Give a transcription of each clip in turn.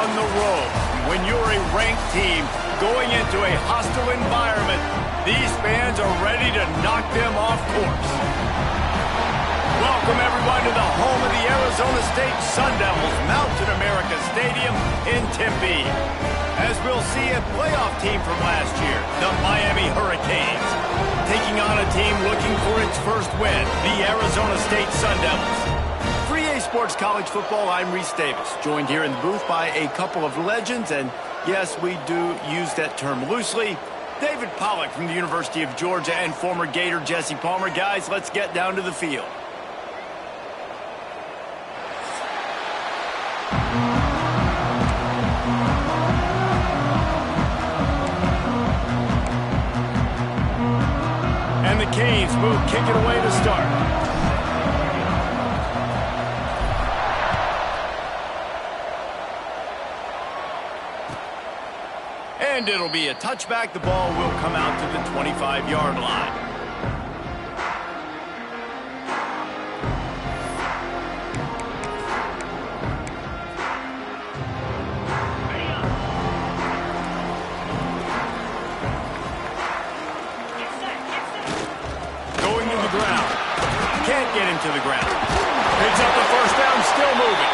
on the road. When you're a ranked team going into a hostile environment, these fans are ready to knock them off course. Welcome, everyone, to the home of the Arizona State Sun Devils, Mountain America Stadium in Tempe. As we'll see, a playoff team from last year, the Miami Hurricanes, taking on a team looking for its first win, the Arizona State Sun Devils. For EA Sports College Football, I'm Reese Davis, joined here in the booth by a couple of legends, and yes, we do use that term loosely. David Pollack from the University of Georgia and former Gator Jesse Palmer. Guys, let's get down to the field. And the Canes move, kick it away to start. And it'll be a touchback. The ball will come out to the 25-yard line. Going to the ground. Can't get him to the ground. Picks up the first down, still moving.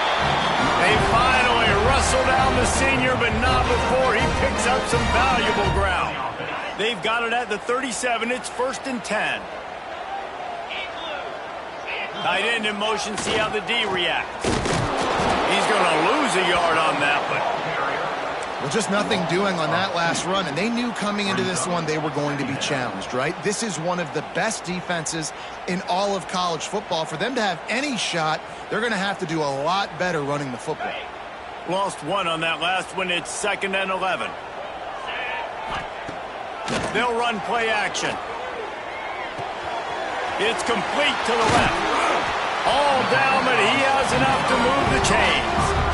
They finally wrestle down the senior, but not before he picks up some valuable ground. They've got it at the 37. It's 1st and 10. Tight end in motion. See how the D reacts. He's going to lose a yard on that one. Well, just nothing doing on that last run, and they knew coming into this one they were going to be challenged, right? This is one of the best defenses in all of college football. For them to have any shot, they're going to have to do a lot better running the football. Lost one on that last one. It's 2nd and 11. They'll run play action. It's complete to the left. All down, but he has enough to move the chains.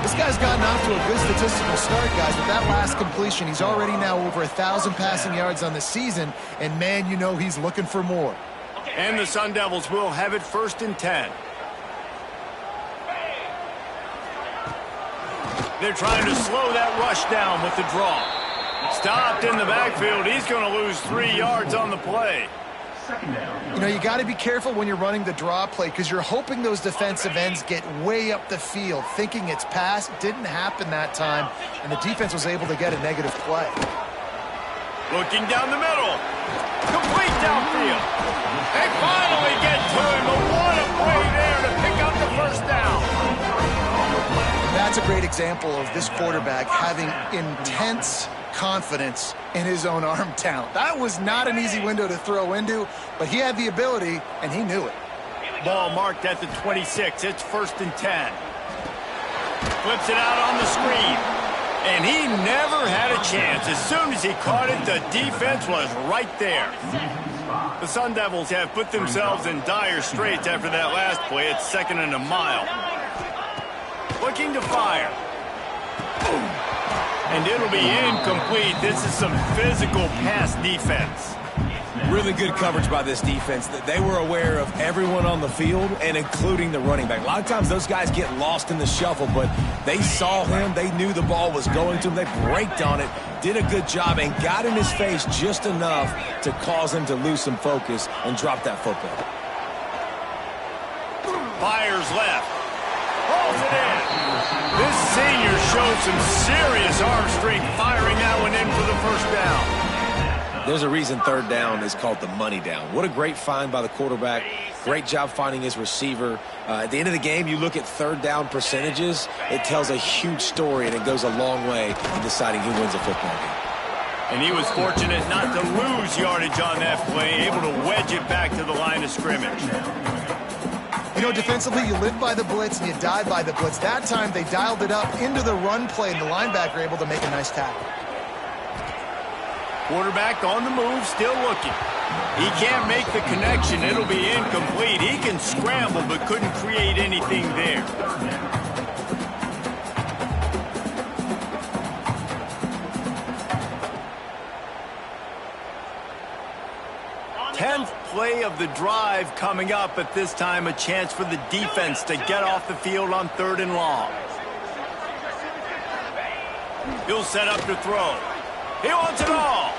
This guy's gotten off to a good statistical start, guys. With that last completion, he's already now over 1,000 passing yards on the season, and man, you know he's looking for more. And the Sun Devils will have it 1st and 10. They're trying to slow that rush down with the draw. Stopped in the backfield. He's going to lose 3 yards on the play. You know, you got to be careful when you're running the draw play because you're hoping those defensive ends get way up the field, thinking it's pass. Didn't happen that time, and the defense was able to get a negative play. Looking down the middle. Complete downfield. They finally get to him, but what a play there to pick up the first down. That's a great example of this quarterback having intense confidence in his own arm talent. That was not an easy window to throw into, but he had the ability, and he knew it. Ball marked at the 26. It's 1st and 10. Flips it out on the screen. And he never had a chance. As soon as he caught it, the defense was right there. The Sun Devils have put themselves in dire straits after that last play. It's 2nd and a mile. Looking to fire. And it'll be incomplete. This is some physical pass defense. Really good coverage by this defense. They were aware of everyone on the field and including the running back. A lot of times those guys get lost in the shuffle, but they saw him. They knew the ball was going to him. They braked on it, did a good job, and got in his face just enough to cause him to lose some focus and drop that football. Fires left. Pulls it in. This senior showed some serious arm strength firing that one in for the first down. There's a reason 3rd down is called the money down. What a great find by the quarterback. Great job finding his receiver. At the end of the game, you look at 3rd down percentages. It tells a huge story, and it goes a long way in deciding who wins a football game. And he was fortunate not to lose yardage on that play, able to wedge it back to the line of scrimmage. You know, defensively, you live by the blitz and you die by the blitz. That time, they dialed it up into the run play, and the linebacker able to make a nice tackle. Quarterback on the move, still looking. He can't make the connection. It'll be incomplete. He can scramble, but couldn't create anything there. 10th play of the drive coming up, but this time a chance for the defense to get off the field on 3rd and long. He'll set up to throw. He wants it all.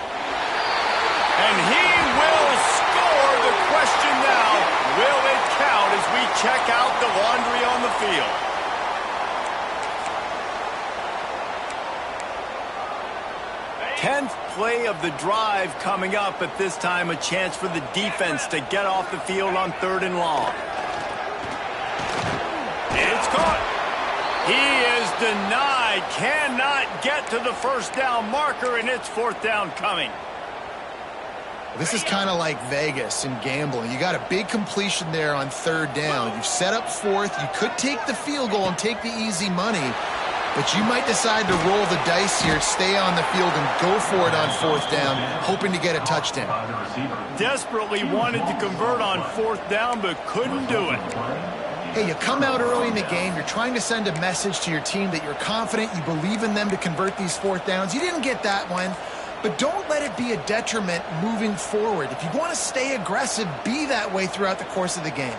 And he will score. The question now, will it count as we check out the laundry on the field? Tenth play of the drive coming up. At this time, a chance for the defense to get off the field on 3rd and long. It's caught. He is denied. Cannot get to the first down marker, and it's 4th down coming. This is kind of like Vegas in gambling. You got a big completion there on 3rd down. You've set up 4th. You could take the field goal and take the easy money, but you might decide to roll the dice here, stay on the field, and go for it on 4th down, hoping to get a touchdown. Desperately wanted to convert on 4th down, but couldn't do it. Hey, you come out early in the game, you're trying to send a message to your team that you're confident, you believe in them to convert these 4th downs. You didn't get that one, but don't let it be a detriment moving forward. If you want to stay aggressive, be that way throughout the course of the game.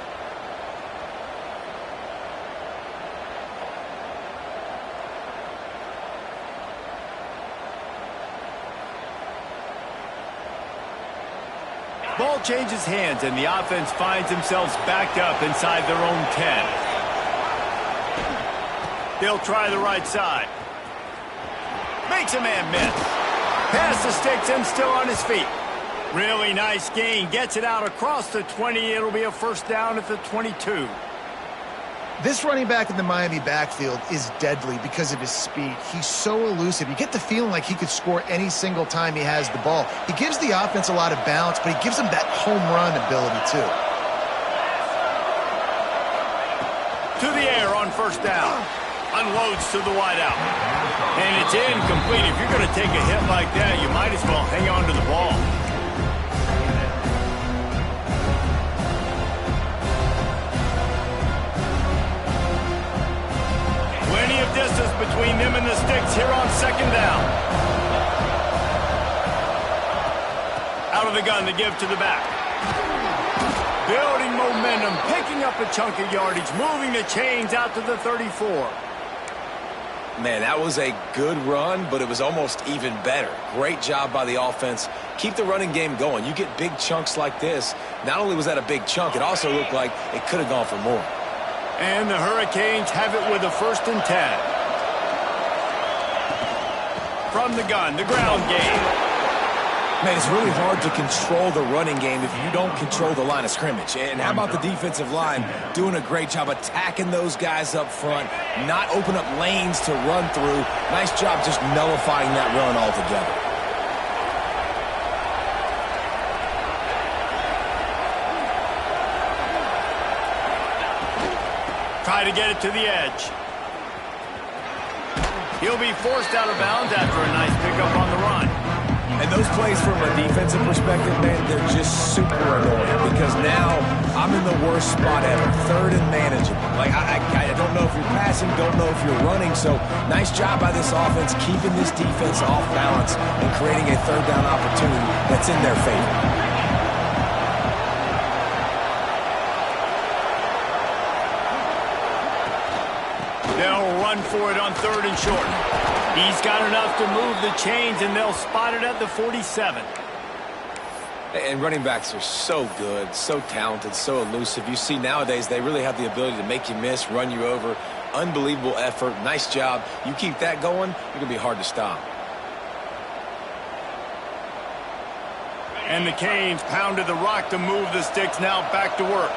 Ball changes hands, and the offense finds themselves backed up inside their own 10. They'll try the right side. Makes a man miss. Pass the sticks, him still on his feet. Really nice gain. Gets it out across the 20. It'll be a 1st down at the 22. This running back in the Miami backfield is deadly because of his speed. He's so elusive. You get the feeling like he could score any single time he has the ball. He gives the offense a lot of balance, but he gives them that home run ability too. To the air on 1st down. Unloads to the wideout. And it's incomplete. If you're going to take a hit like that, you might as well hang on to the ball. Plenty of distance between them and the sticks here on 2nd down. Out of the gun, the give to the back. Building momentum, picking up a chunk of yardage, moving the chains out to the 34. Man, that was a good run, but it was almost even better. Great job by the offense. Keep the running game going. You get big chunks like this. Not only was that a big chunk, it also looked like it could have gone for more. And the Hurricanes have it with a 1st and 10. From the gun, the ground game. Man, it's really hard to control the running game if you don't control the line of scrimmage. And how about the defensive line doing a great job attacking those guys up front, not open up lanes to run through. Nice job just nullifying that run altogether. Try to get it to the edge. He'll be forced out of bounds after a nice pickup on the run. And those plays from a defensive perspective, man, they're just super annoying because now I'm in the worst spot ever, 3rd and manageable. Like, I don't know if you're passing, don't know if you're running, so nice job by this offense keeping this defense off balance and creating a 3rd down opportunity that's in their favor. They'll run for it on 3rd and short. He's got enough to move the chains, and they'll spot it at the 47. And running backs are so good, so talented, so elusive. You see nowadays they really have the ability to make you miss, run you over. Unbelievable effort. Nice job. You keep that going, you're going to be hard to stop. And the Canes pounded the rock to move the sticks, now back to work.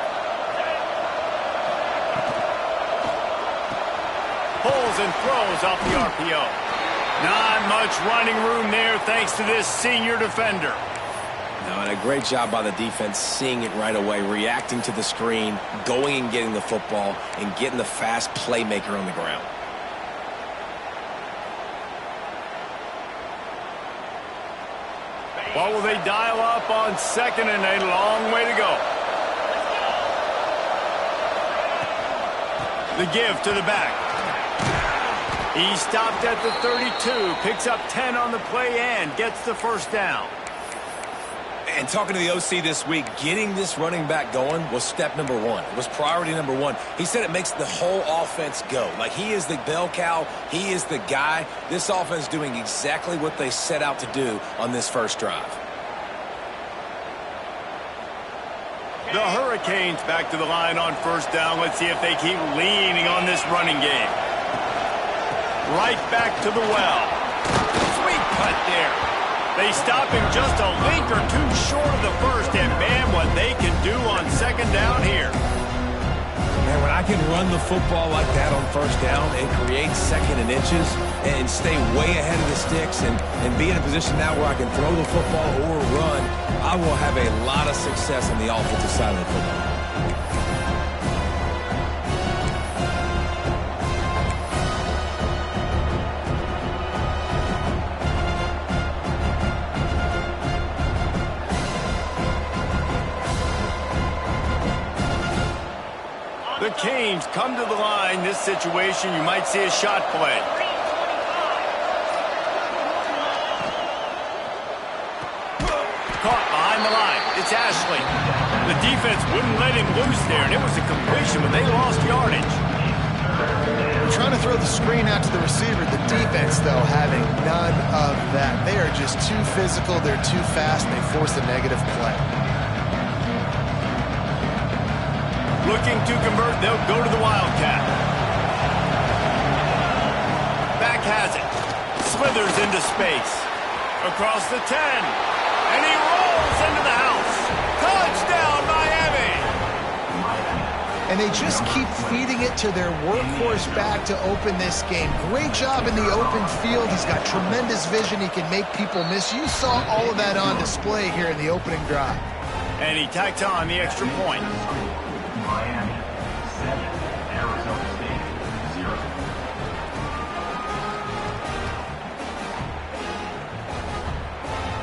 Pulls and throws off the RPO. Not much running room there thanks to this senior defender. No, and a great job by the defense seeing it right away, reacting to the screen, going and getting the football, and getting the fast playmaker on the ground. What will they dial up on 2nd and a long way to go? The give to the back. He stopped at the 32, picks up 10 on the play and gets the 1st down. And talking to the OC this week, getting this running back going was step number one. It was priority number one. He said it makes the whole offense go. Like, he is the bell cow. He is the guy. This offense doing exactly what they set out to do on this first drive. The Hurricanes back to the line on first down. Let's see if they keep leaning on this running game. Right back to the well. Sweet cut there. They stop him just a link or two short of the first, and man, what they can do on second down here. Man, when I can run the football like that on first down and create second and inches and stay way ahead of the sticks and be in a position now where I can throw the football or run, I will have a lot of success on the offensive side of the football. The Canes come to the line. This situation, you might see a shot play. Caught behind the line. It's Ashley. The defense wouldn't let him loose there, and it was a completion, but they lost yardage. We're trying to throw the screen out to the receiver. The defense, though, having none of that. They are just too physical. They're too fast, and they force a negative play. Looking to convert, they'll go to the Wildcat. Back has it. Slithers into space. Across the 10. And he rolls into the house. Touchdown, Miami! And they just keep feeding it to their workhorse back to open this game. Great job in the open field. He's got tremendous vision. He can make people miss. You saw all of that on display here in the opening drive. And he tacked on the extra point. Miami 7, Arizona State 0.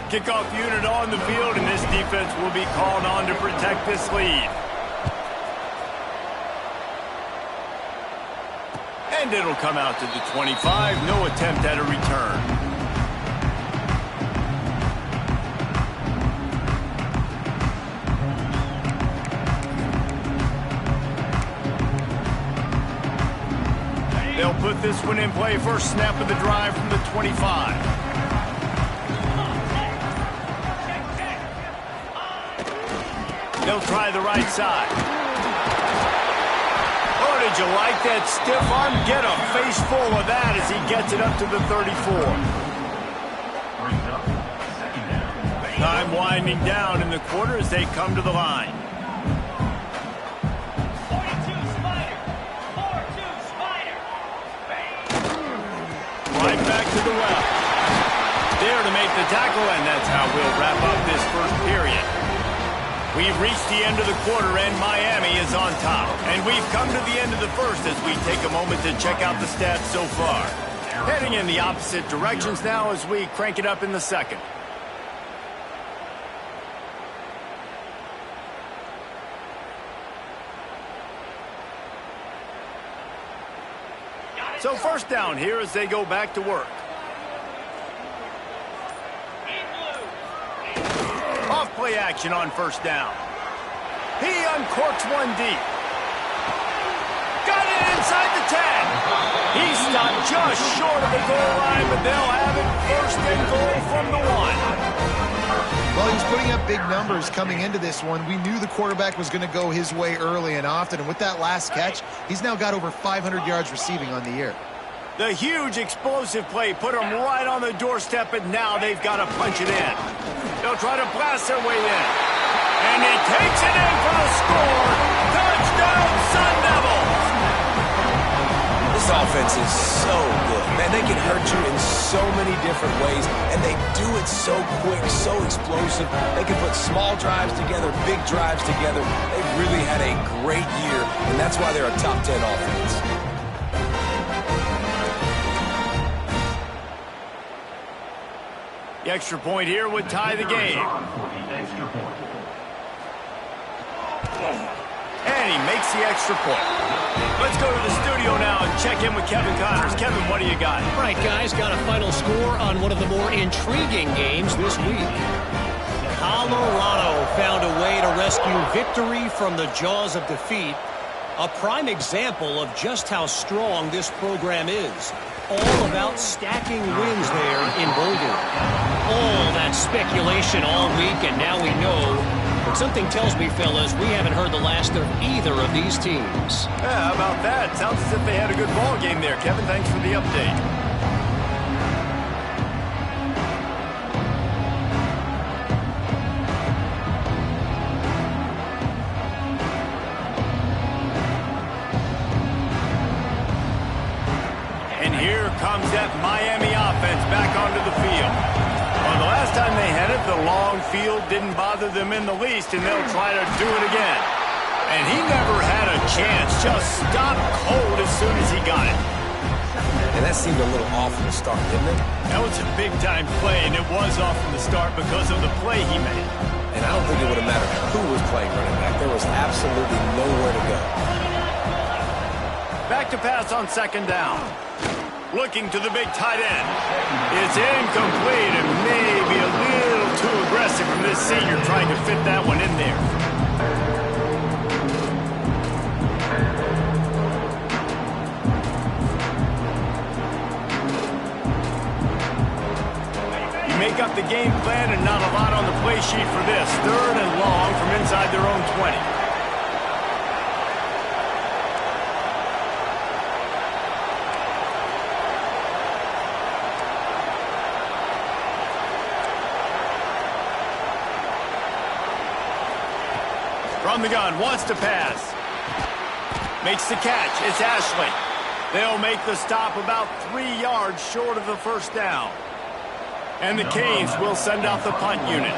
Kickoff unit on the field, and this defense will be called on to protect this lead. And it'll come out to the 25. No attempt at a return. They'll put this one in play. First snap of the drive from the 25. They'll try the right side. Oh, did you like that stiff arm? Get a face full of that as he gets it up to the 34. Time winding down in the quarter as they come to the line. Right back to the well. There to make the tackle, and that's how we'll wrap up this first period. We've reached the end of the quarter, and Miami is on top. And we've come to the end of the first as we take a moment to check out the stats so far. Heading in the opposite directions now as we crank it up in the second. So first down here as they go back to work. Off play action on first down. He uncorks one deep. Got it inside the 10. He stopped just short of the goal line, but they'll have it first and goal from the 1. Well, he was putting up big numbers coming into this one. We knew the quarterback was going to go his way early and often, and with that last catch, he's now got over 500 yards receiving on the year. The huge explosive play put him right on the doorstep, and now they've got to punch it in. They'll try to blast their way in. And he takes it in for the score. Touchdown, Sun Devils! This offense is so good. Man, they can hurt you in so many different ways, and they do it so quick, so explosive. They can put small drives together, big drives together. They've really had a great year, and that's why they're a top 10 offense. The extra point here would tie the game. And he makes the extra point. Let's go to the studio now and check in with Kevin Connors. Kevin, what do you got? All right, guys, got a final score on one of the more intriguing games this week. Colorado found a way to rescue victory from the jaws of defeat. A prime example of just how strong this program is. All about stacking wins there in Boulder. All that speculation all week, and now we know. But something tells me, fellas, we haven't heard the last of either of these teams. Yeah, how about that? Sounds as if they had a good ball game there. Kevin, thanks for the update. And here comes that Miami offense back onto the field. Well, the last time they had it, the long field didn't bother them in the least, and they'll try to do it again. And he never had a chance, just stopped cold as soon as he got it. And that seemed a little off from the start, didn't it? That was a big-time play, and it was off from the start because of the play he made. And I don't think it would have mattered who was playing running back. There was absolutely nowhere to go. Back to pass on second down. Looking to the big tight end. It's incomplete and maybe a little too aggressive from this senior trying to fit that one in there. You make up the game plan and not a lot on the play sheet for this. Third and long from inside their own 20. From the gun, wants to pass. Makes the catch. It's Ashley. They'll make the stop about 3 yards short of the first down. And the Canes will send out the punt unit.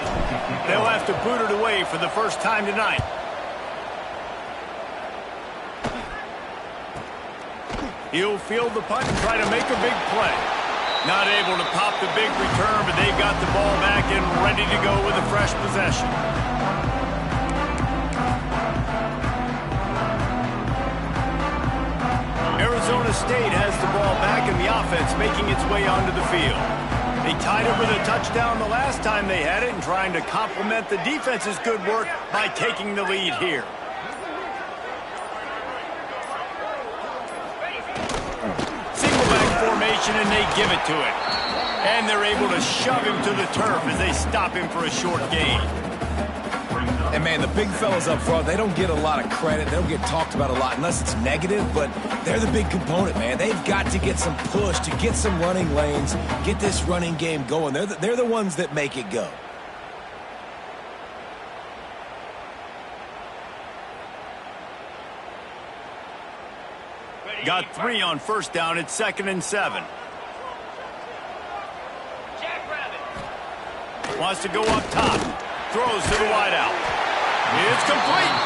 They'll have to boot it away for the first time tonight. He'll field the punt and try to make a big play. Not able to pop the big return, but they've got the ball back and ready to go with a fresh possession. Arizona State has the ball back and the offense making its way onto the field. They tied it with a touchdown the last time they had it and trying to complement the defense's good work by taking the lead here. Single back formation and they give it to it. And they're able to shove him to the turf as they stop him for a short gain. And, man, the big fellas up front, they don't get a lot of credit. They don't get talked about a lot unless it's negative, but they're the big component, man. They've got to get some push, to get some running lanes, get this running game going. They're the ones that make it go. Got 3 on first down. It's 2nd and 7. Wants to go up top. Throws to the wideout. It's complete.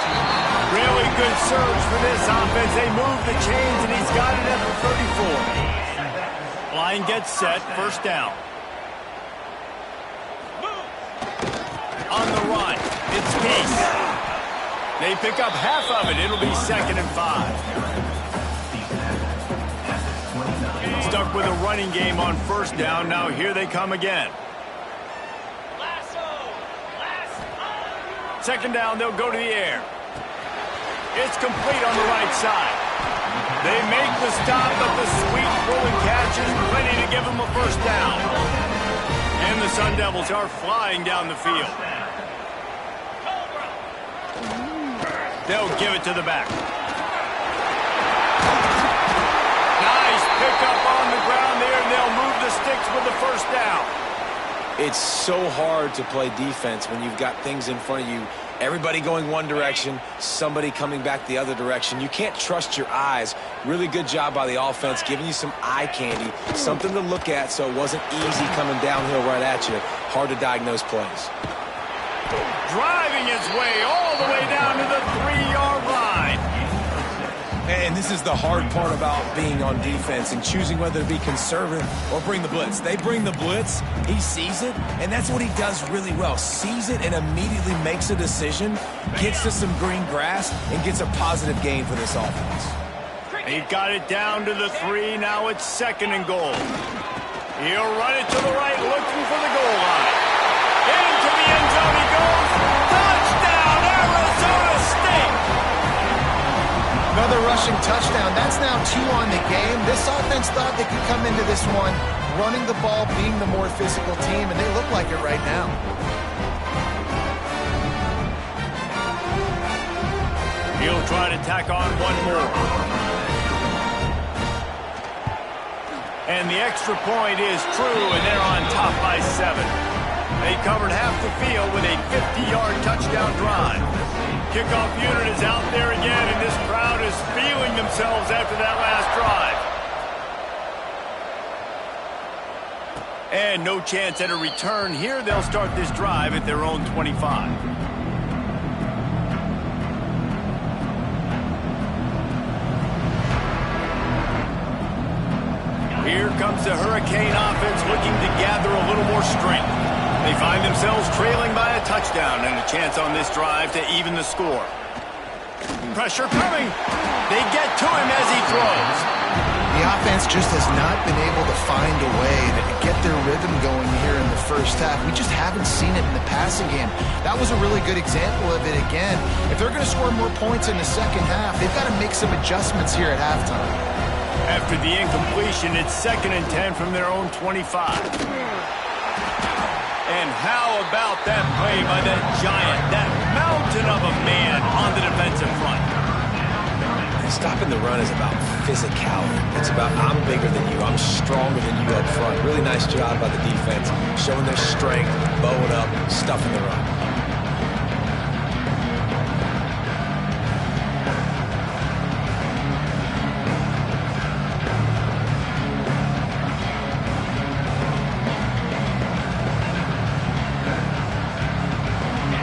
Really good surge for this offense. They move the chains, and he's got it at the 34. Line gets set. First down. On the run. It's Peace. They pick up half of it. It'll be 2nd and 5. Stuck with a running game on first down. Now here they come again. Second down, they'll go to the air. It's complete on the right side. They make the stop, but the sweet rolling catch is plenty to give them a first down. And the Sun Devils are flying down the field. They'll give it to the back. Nice pickup on the ground there, and they'll move the sticks with the first down. It's so hard to play defense when you've got things in front of you. Everybody going one direction, somebody coming back the other direction. You can't trust your eyes. Really good job by the offense, giving you some eye candy, something to look at so it wasn't easy coming downhill right at you. Hard to diagnose plays. Driving his way all the way down to the 3-yard line. And this is the hard part about being on defense and choosing whether to be conservative or bring the blitz. They bring the blitz, he sees it, and that's what he does really well. Sees it and immediately makes a decision, gets to some green grass, and gets a positive gain for this offense. He got it down to the 3. Now it's 2nd and goal. He'll run it to the right, looking for the goal line. to the end zone he goes. Touchdown, Arizona State! Another rushing touchdown. That's now 2 on the game. This offense thought they could come into this one running the ball, being the more physical team, and they look like it right now. He'll try to tack on one more. And the extra point is true, and they're on top by 7. They covered half the field with a 50-yard touchdown drive. Kickoff unit is out there again, and this crowd is feeling themselves after that last drive. And no chance at a return here. They'll start this drive at their own 25. Here comes the Hurricane offense looking to gather a little more strength. They find themselves trailing by a touchdown and a chance on this drive to even the score. Pressure coming. They get to him as he throws. The offense just has not been able to find a way to get their rhythm going here in the first half. We just haven't seen it in the passing game. That was a really good example of it again. If they're going to score more points in the second half, they've got to make some adjustments here at halftime. After the incompletion, it's 2nd and 10 from their own 25. And how about that play by that giant, that mountain of a man on the defensive front? Stopping the run is about physicality. It's about I'm bigger than you, I'm stronger than you up front. Really nice job by the defense, showing their strength, bowing up, stuffing the run.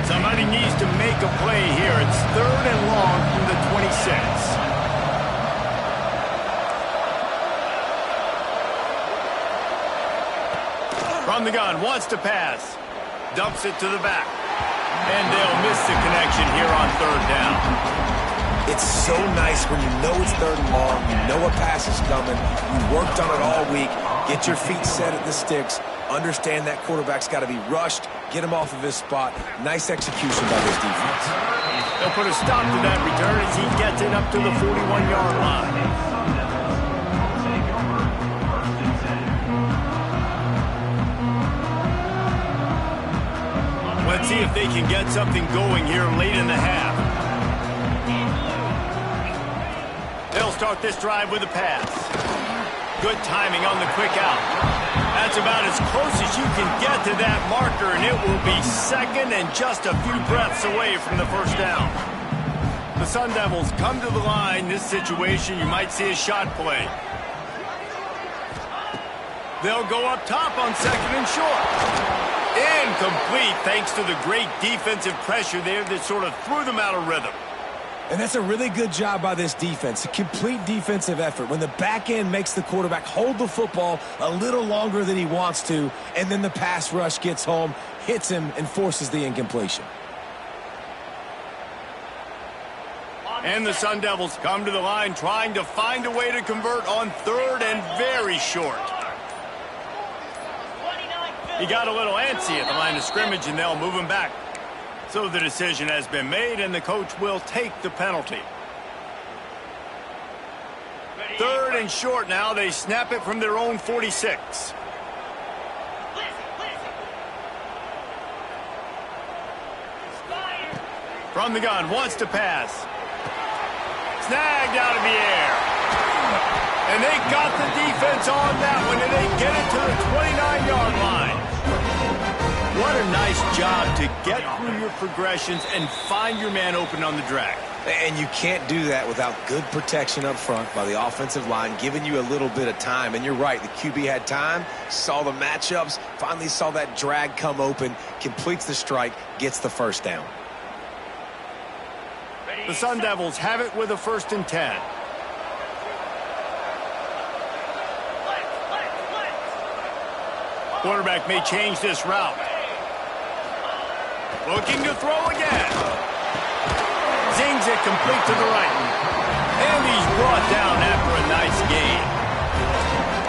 Somebody needs to make a play here. It's 3rd and long from the 26. From the gun, wants to pass. Dumps it to the back. And they'll miss the connection here on 3rd down. It's so nice when you know it's 3rd and long, you know a pass is coming, you worked on it all week, get your feet set at the sticks, understand that quarterback's got to be rushed, get him off of his spot. Nice execution by this defense. They'll put a stop to that return as he gets it up to the 41-yard line. Let's see if they can get something going here late in the half. They'll start this drive with a pass. Good timing on the quick out. That's about as close as you can get to that marker, and it will be 2nd and just a few breaths away from the 1st down. The Sun Devils come to the line. This situation, you might see a shot play. They'll go up top on 2nd and short. Incomplete thanks to the great defensive pressure there that sort of threw them out of rhythm. And that's a really good job by this defense, a complete defensive effort. When the back end makes the quarterback hold the football a little longer than he wants to, and then the pass rush gets home, hits him, and forces the incompletion. And the Sun Devils come to the line trying to find a way to convert on 3rd and very short. He got a little antsy at the line of scrimmage, and they'll move him back. So the decision has been made, and the coach will take the penalty. 3rd and short now. They snap it from their own 46. From the gun, wants to pass. Snagged out of the air. And they got the defense on that one, and they get it to the 29-yard line. What a nice job to get through your progressions and find your man open on the drag. And you can't do that without good protection up front by the offensive line, giving you a little bit of time. And you're right, the QB had time, saw the matchups, finally saw that drag come open, completes the strike, gets the 1st down. The Sun Devils have it with a 1st and 10. Quarterback may change this route. Looking to throw again. Zings it complete to the right. And he's brought down after a nice gain.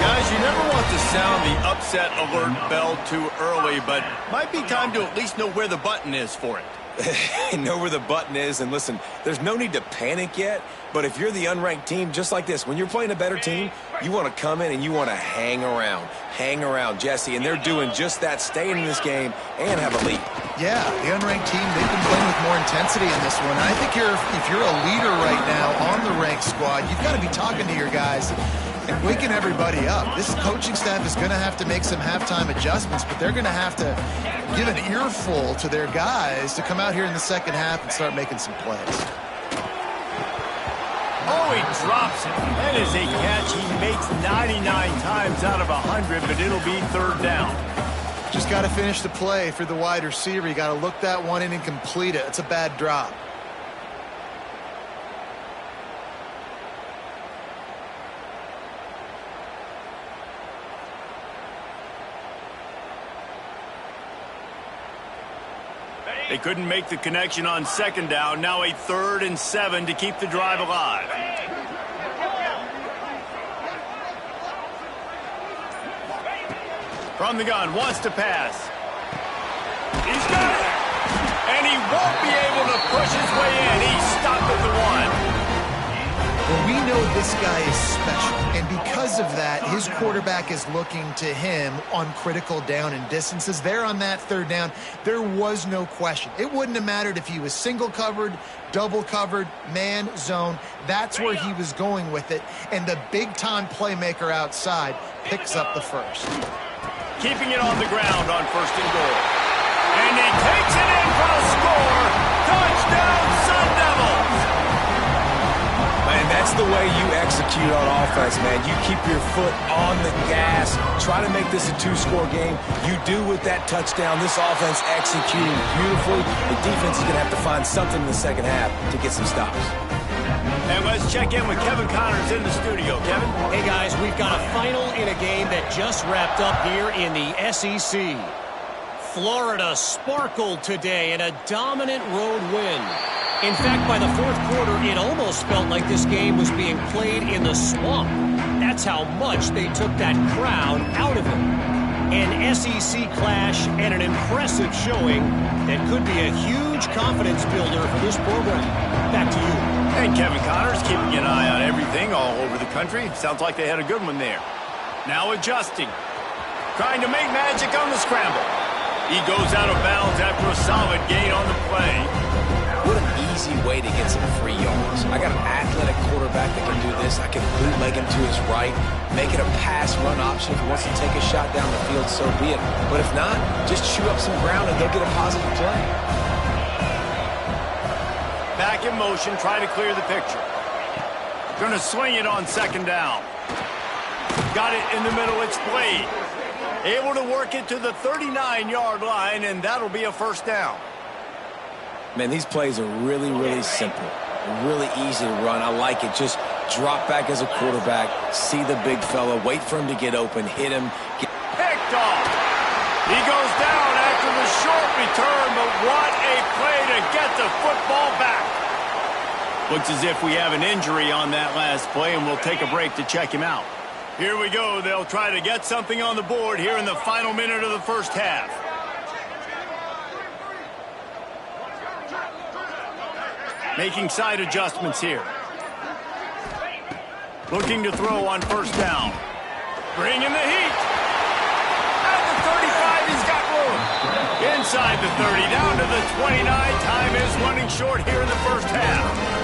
Guys, you never want to sound the upset alert bell too early, but might be time to at least know where the button is for it. Know where the button is, and listen, there's no need to panic yet, but if you're the unranked team, just like this, when you're playing a better team, you want to come in and you want to hang around, Jesse, and they're doing just that, staying in this game and have a lead. Yeah, the unranked team, they've been playing with more intensity in this one. I think if you're a leader right now on the ranked squad, you've got to be talking to your guys and waking everybody up. This coaching staff is going to have to make some halftime adjustments, but they're going to have to give an earful to their guys to come out here in the second half and start making some plays. Oh, he drops it. That is a catch he makes 99 times out of 100, but it'll be third down. Just got to finish the play for the wide receiver. You got to look that one in and complete it. It's a bad drop. They couldn't make the connection on second down. Now a 3rd and 7 to keep the drive alive. From the gun, wants to pass. He's got it! And he won't be able to push his way in. He's stopped at the 1. Well, we know this guy is special, and because of that, his quarterback is looking to him on critical down and distances. There on that 3rd down, there was no question. It wouldn't have mattered if he was single covered, double covered, man, zone. That's where he was going with it, and the big-time playmaker outside picks up the first. Keeping it on the ground on 1st and goal. And he takes it in for a score. Touchdown, Sun Devils! Man, that's the way you execute on offense, man. You keep your foot on the gas. Try to make this a 2-score game. You do with that touchdown. This offense executing beautifully. The defense is going to have to find something in the second half to get some stops. And let's check in with Kevin Connors in the studio. Kevin? Hey, guys, we've got a final in a game that just wrapped up here in the SEC. Florida sparkled today in a dominant road win. In fact, by the 4th quarter, it almost felt like this game was being played in the swamp. That's how much they took that crowd out of it. An SEC clash and an impressive showing that could be a huge confidence builder for this program. Back to you. And Kevin Connors keeping an eye on everything all over the country. Sounds like they had a good one there. Now adjusting. Trying to make magic on the scramble. He goes out of bounds after a solid gain on the play. What an easy way to get some free yards. I got an athletic quarterback that can do this. I can bootleg him to his right, make it a pass-run option. If he wants to take a shot down the field, so be it. But if not, just chew up some ground and they'll get a positive play. Back in motion, try to clear the picture. Going to swing it on 2nd down. Got it in the middle, it's Blade. Able to work it to the 39-yard line, and that'll be a 1st down. Man, these plays are really, really simple. Really easy to run. I like it. Just drop back as a quarterback, see the big fella, wait for him to get open, hit him. Picked off. He goes down after the short return, but what a play to get the football back. Looks as if we have an injury on that last play, and we'll take a break to check him out. Here we go. They'll try to get something on the board here in the final minute of the 1st half. Making side adjustments here. Looking to throw on 1st down. Bringing the heat. At the 35, he's got room. Inside the 30, down to the 29. Time is running short here in the 1st half.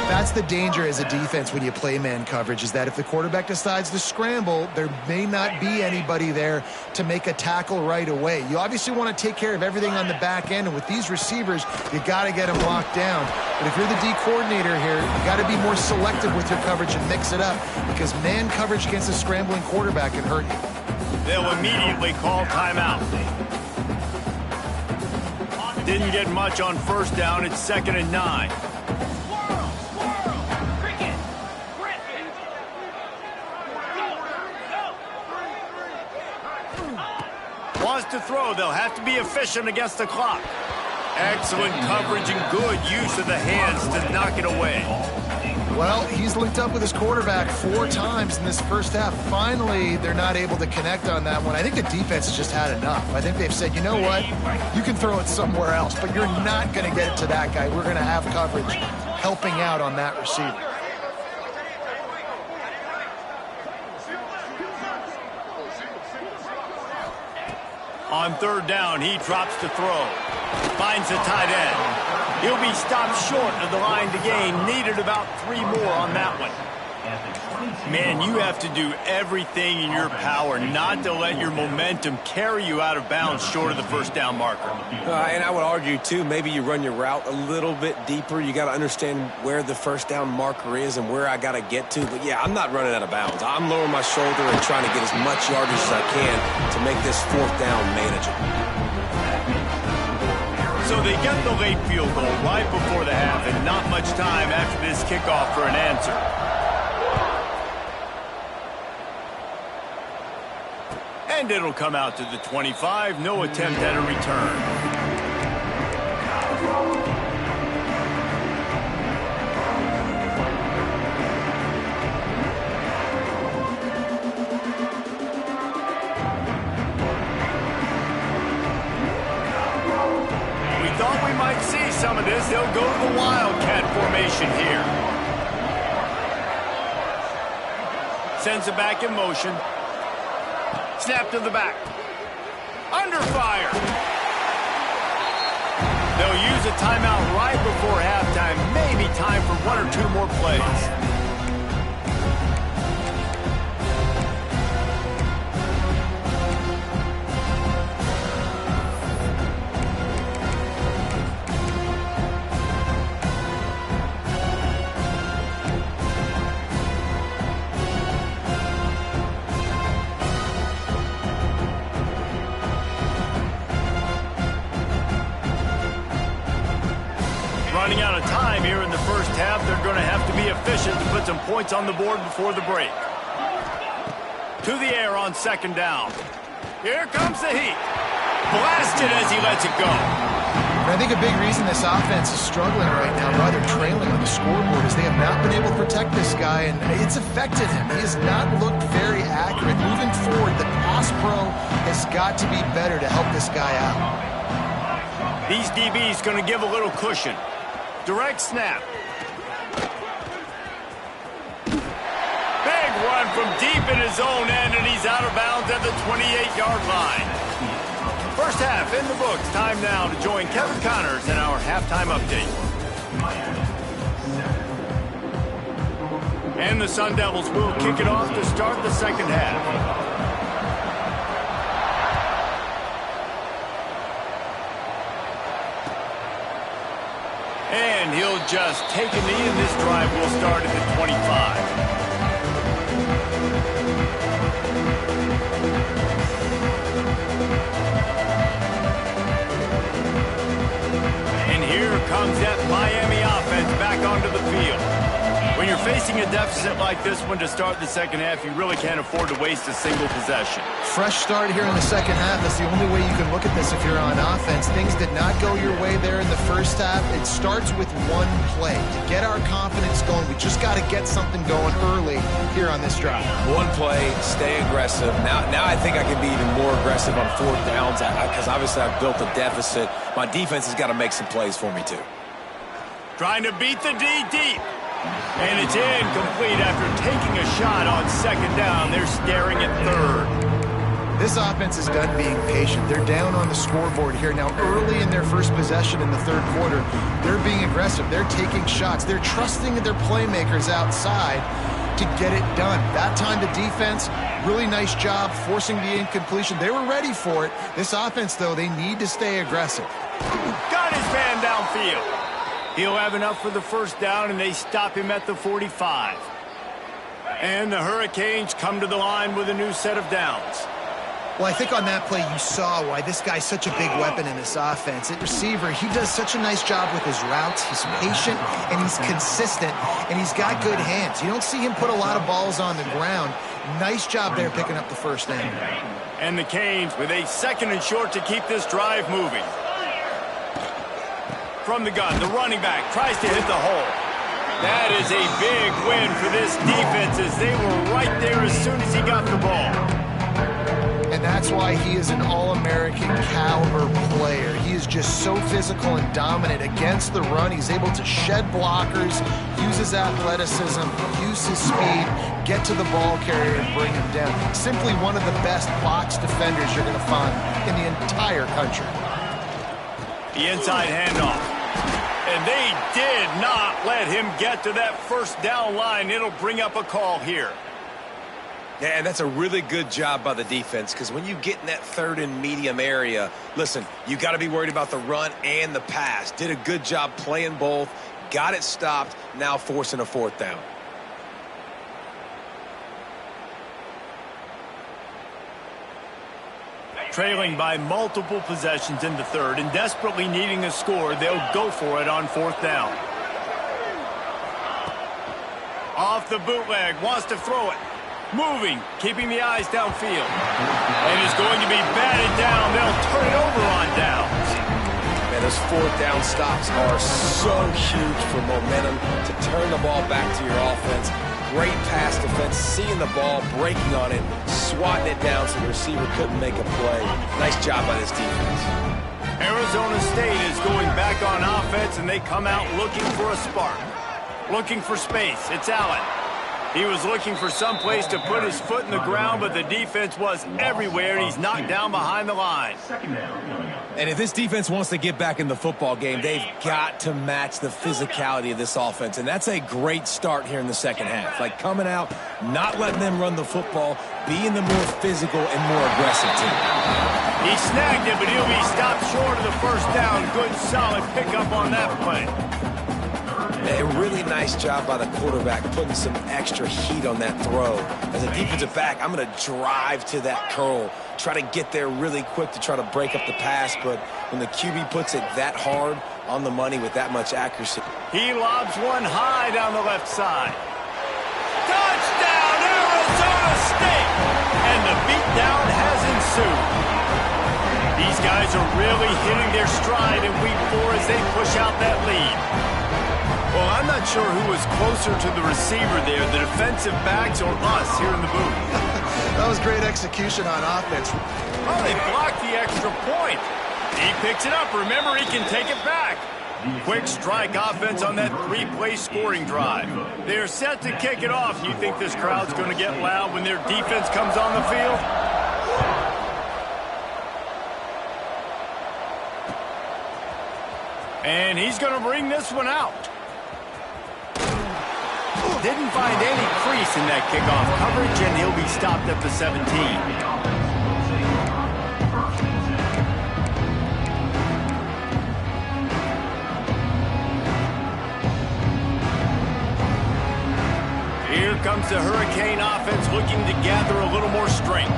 That's the danger as a defense when you play man coverage, is that if the quarterback decides to scramble, there may not be anybody there to make a tackle right away. You obviously want to take care of everything on the back end, and with these receivers, you got to get them locked down. But if you're the D coordinator here, you got to be more selective with your coverage and mix it up, because man coverage against a scrambling quarterback can hurt you. They'll immediately call timeout. Didn't get much on 1st down. It's 2nd and 9. Wants to throw. They'll have to be efficient against the clock. Excellent coverage and good use of the hands to knock it away. Well, he's linked up with his quarterback 4 times in this first half. Finally, they're not able to connect on that one. I think the defense has just had enough. I think they've said, you know what? You can throw it somewhere else, but you're not going to get it to that guy. We're going to have coverage helping out on that receiver. On third down, he drops to throw. Finds the tight end. He'll be stopped short of the line to gain. Needed about 3 more on that one. Man, you have to do everything in your power not to let your momentum carry you out of bounds short of the first down marker. And I would argue, too, maybe you run your route a little bit deeper. You got to understand where the first down marker is and where I got to get to. But, yeah, I'm not running out of bounds. I'm lowering my shoulder and trying to get as much yardage as I can to make this fourth down manageable. So they get the late field goal right before the half and not much time after this kickoff for an answer. And it'll come out to the 25. No attempt at a return. See some of this. They'll go to the Wildcat formation here. Sends it back in motion. Snap to the back. Under fire. They'll use a timeout right before halftime. Maybe time for 1 or 2 more plays. Running out of time here in the first half. They're going to have to be efficient to put some points on the board before the break. To the air on second down. Here comes the heat. Blasted as he lets it go. And I think a big reason this offense is struggling right now, rather trailing on the scoreboard, is they have not been able to protect this guy, and it's affected him. He has not looked very accurate. Moving forward, the pass pro has got to be better to help this guy out. These DBs going to give a little cushion. Direct snap. Big run from deep in his own end, and he's out of bounds at the 28-yard line. First half in the books. Time now to join Kevin Connors in our halftime update. And the Sun Devils will kick it off to start the second half. And he'll just take a knee, and this drive will start at the 25. And here comes that Miami offense back onto the field. When you're facing a deficit like this one to start the second half, you really can't afford to waste a single possession. Fresh start here in the second half. That's the only way you can look at this if you're on offense. Things did not go your way there in the first half. It starts with one play. To get our confidence going, we just got to get something going early here on this drive. One play, stay aggressive. Now I think I can be even more aggressive on fourth downs because obviously I've built a deficit. My defense has got to make some plays for me too. Trying to beat the D deep. And it's incomplete after taking a shot on second down. They're staring at third. This offense is done being patient. They're down on the scoreboard here. Now, early in their first possession in the third quarter, they're being aggressive. They're taking shots. They're trusting their playmakers outside to get it done. That time the defense, really nice job forcing the incompletion. They were ready for it. This offense, though, they need to stay aggressive. Got his man downfield. He'll have enough for the first down, and they stop him at the 45. And the Hurricanes come to the line with a new set of downs. Well, I think on that play you saw why this guy's such a big weapon in this offense. At receiver, he does such a nice job with his routes. He's patient, and he's consistent, and he's got good hands. You don't see him put a lot of balls on the ground. Nice job there picking up the first down. And the Canes with a second and short to keep this drive moving. From the gun, the running back tries to hit the hole. That is a big win for this defense as they were right there as soon as he got the ball. And that's why he is an All-American caliber player. He is just so physical and dominant against the run. He's able to shed blockers, use his athleticism, use his speed, get to the ball carrier and bring him down. Simply one of the best box defenders you're going to find in the entire country. The inside handoff. And they did not let him get to that first down line. It'll bring up a call here. Yeah, and that's a really good job by the defense because when you get in that third and medium area, listen, you got to be worried about the run and the pass. Did a good job playing both, got it stopped, now forcing a fourth down. Trailing by multiple possessions in the third and desperately needing a score, they'll go for it on fourth down. Off the bootleg, wants to throw it. Moving, keeping the eyes downfield. And is going to be batted down. They'll turn it over on downs. Man, those fourth down stops are so huge for momentum to turn the ball back to your offense. Great pass defense, seeing the ball, breaking on it, swatting it down so the receiver couldn't make a play. Nice job by this defense. Arizona State is going back on offense, and they come out looking for a spark. Looking for space. It's Allen. He was looking for some place to put his foot in the ground, but the defense was everywhere, and he's knocked down behind the line. And if this defense wants to get back in the football game, they've got to match the physicality of this offense, and that's a great start here in the second half. Like coming out, not letting them run the football, being the more physical and more aggressive team. He snagged it, but he'll be stopped short of the first down. Good, solid pickup on that play. A really nice job by the quarterback putting some extra heat on that throw. As a defensive back, I'm going to drive to that curl, try to get there really quick to try to break up the pass, but when the QB puts it that hard on the money with that much accuracy. He lobs one high down the left side. Touchdown, Arizona State! And the beatdown has ensued. These guys are really hitting their stride in week 4 as they push out that lead. Well, I'm not sure who was closer to the receiver there, the defensive backs or us here in the booth. That was great execution on offense. Oh, they blocked the extra point. He picks it up. Remember, he can take it back. Quick strike offense on that 3-play scoring drive. They're set to kick it off. You think this crowd's going to get loud when their defense comes on the field? And he's going to bring this one out. Didn't find any crease in that kickoff coverage, and he'll be stopped at the 17. Here comes the Hurricane offense looking to gather a little more strength.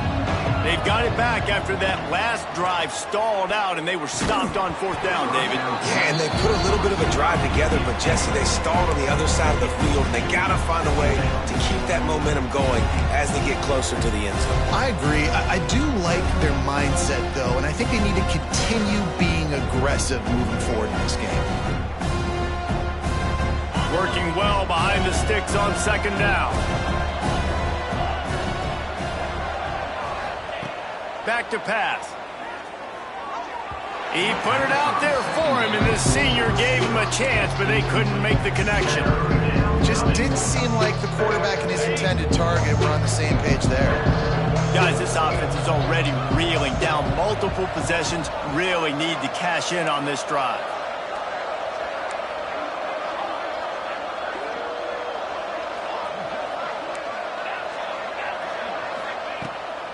They've got it back after that last drive stalled out, and they were stopped on fourth down, David. Yeah, and they put a little bit of a drive together, but Jesse, they stalled on the other side of the field, and they got to find a way to keep that momentum going as they get closer to the end zone. I agree. I do like their mindset, though, and I think they need to continue being aggressive moving forward in this game. Working well behind the sticks on second down. Back to pass. He put it out there for him, and this senior gave him a chance, but they couldn't make the connection. Just didn't seem like the quarterback and his intended target were on the same page there. Guys, this offense is already reeling down multiple possessions. Really need to cash in on this drive.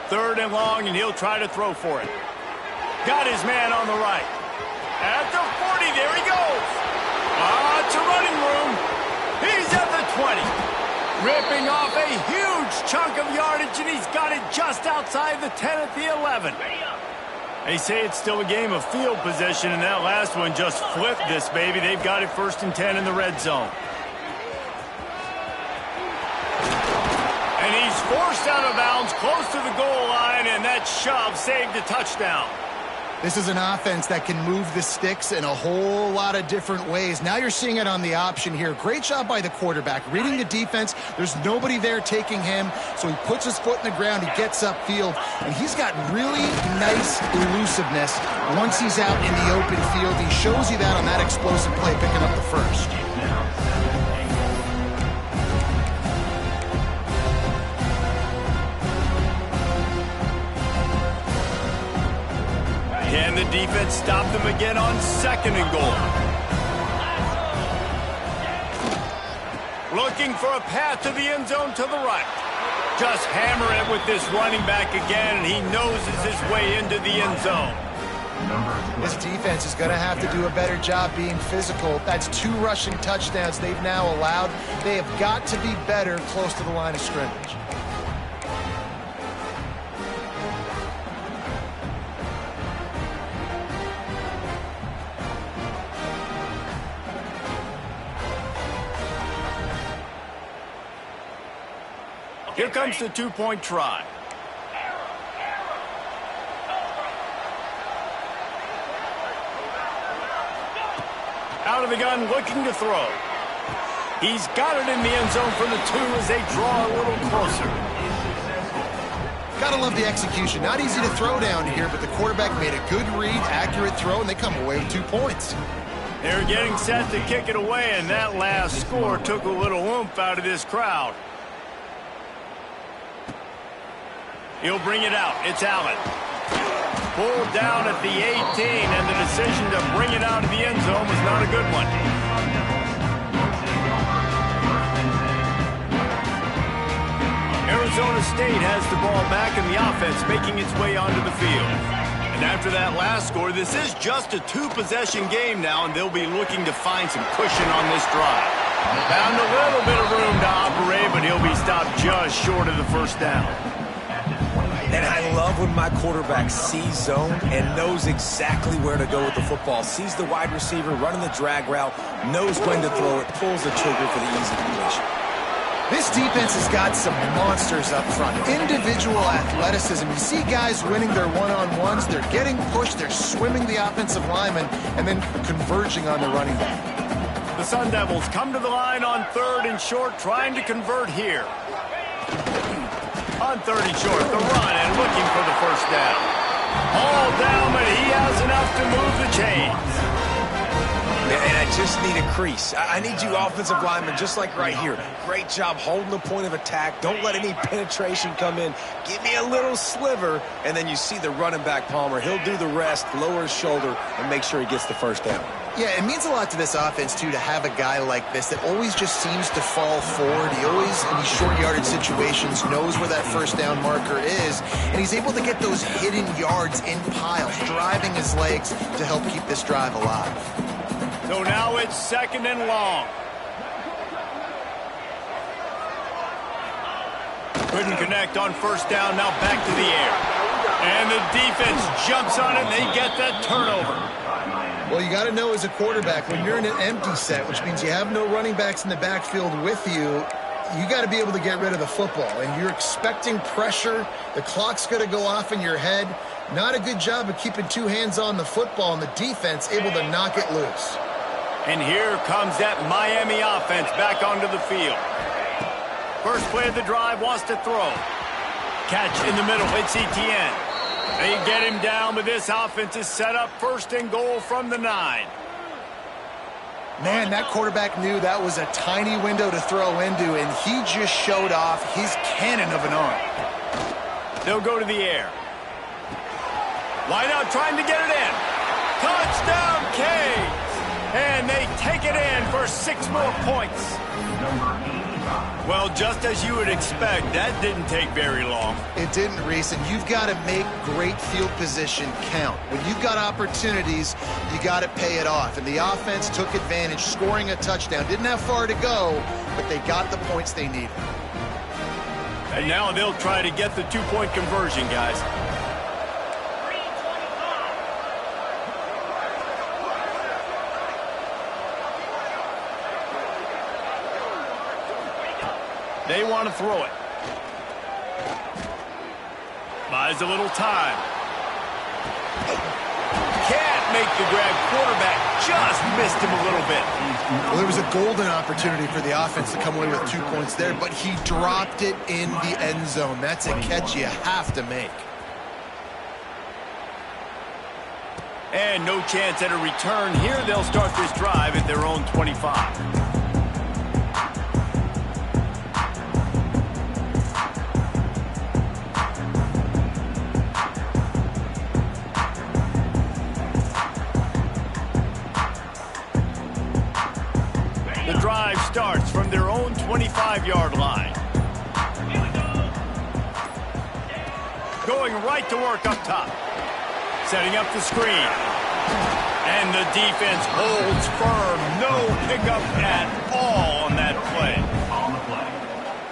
Third and long, and he'll try to throw for it. Got his man on the right. At the 40, there he goes. It's a running room. He's at the 20. Ripping off a huge chunk of yardage, and he's got it just outside the 10 at the 11. They say it's still a game of field position, and that last one just flipped this baby. They've got it 1st and 10 in the red zone. And he's forced out of bounds close to the goal line, and that shove saved a touchdown. This is an offense that can move the sticks in a whole lot of different ways. Now you're seeing it on the option here. Great job by the quarterback. Reading the defense, there's nobody there taking him, so he puts his foot in the ground, he gets upfield, and he's got really nice elusiveness once he's out in the open field. He shows you that on that explosive play, picking up the first. Can the defense stop them again on 2nd and goal? Looking for a path to the end zone to the right. Just hammer it with this running back again, and he noses his way into the end zone. This defense is going to have to do a better job being physical. That's 2 rushing touchdowns they've now allowed. They have got to be better close to the line of scrimmage. Here comes the 2-point try. Out of the gun, looking to throw. He's got it in the end zone for the 2 as they draw a little closer. Gotta love the execution. Not easy to throw down here, but the quarterback made a good read, accurate throw, and they come away with 2 points. They're getting set to kick it away, and that last score took a little oomph out of this crowd. He'll bring it out. It's Allen. Pulled down at the 18, and the decision to bring it out of the end zone was not a good one. Arizona State has the ball back in the offense, making its way onto the field. And after that last score, this is just a 2-possession game now, and they'll be looking to find some cushion on this drive. Found a little bit of room to operate, but he'll be stopped just short of the first down. And I love when my quarterback sees zone and knows exactly where to go with the football. Sees the wide receiver running the drag route, knows when to throw it, pulls the trigger for the easy completion. This defense has got some monsters up front. Individual athleticism. You see guys winning their one-on-ones. They're getting pushed. They're swimming the offensive lineman and then converging on the running back. The Sun Devils come to the line on 3rd and short, trying to convert here. On 3rd and short, the run and looking for the first down. All down, but he has enough to move the chains. And I just need a crease. I need you offensive linemen, just like right here. Great job holding the point of attack. Don't let any penetration come in. Give me a little sliver, and then you see the running back, Palmer. He'll do the rest, lower his shoulder, and make sure he gets the first down. Yeah, it means a lot to this offense, too, to have a guy like this that always just seems to fall forward. He always, in these short yardage situations, knows where that first down marker is, and he's able to get those hidden yards in piles, driving his legs to help keep this drive alive. So now it's 2nd and long. Couldn't connect on first down, now back to the air. And the defense jumps on it, and they get that turnover. Well, you got to know as a quarterback, when you're in an empty set, which means you have no running backs in the backfield with you, you got to be able to get rid of the football. And you're expecting pressure. The clock's going to go off in your head. Not a good job of keeping 2 hands on the football, and the defense able to knock it loose. And here comes that Miami offense back onto the field. First play of the drive, wants to throw. Catch in the middle, it's Etienne. They get him down, but this offense is set up 1st and goal from the 9. Man, that quarterback knew that was a tiny window to throw into, and he just showed off his cannon of an arm. They'll go to the air. Wide out, trying to get it in. Touchdown, Canes! And they take it in for 6 more points. Well, just as you would expect, that didn't take very long. It didn't, Reese, and you've got to make great field position count. When you've got opportunities, you got to pay it off. And the offense took advantage, scoring a touchdown. Didn't have far to go, but they got the points they needed. And now they'll try to get the 2-point conversion, guys. They want to throw it. Buys a little time. Can't make the grab. Quarterback just missed him a little bit. Well, there was a golden opportunity for the offense to come away with 2 points there, but he dropped it in the end zone. That's a catch you have to make. And no chance at a return here. They'll start this drive at their own 25. The drive starts from their own 25-yard line. Going right to work up top. Setting up the screen. And the defense holds firm. No pickup at all on that play.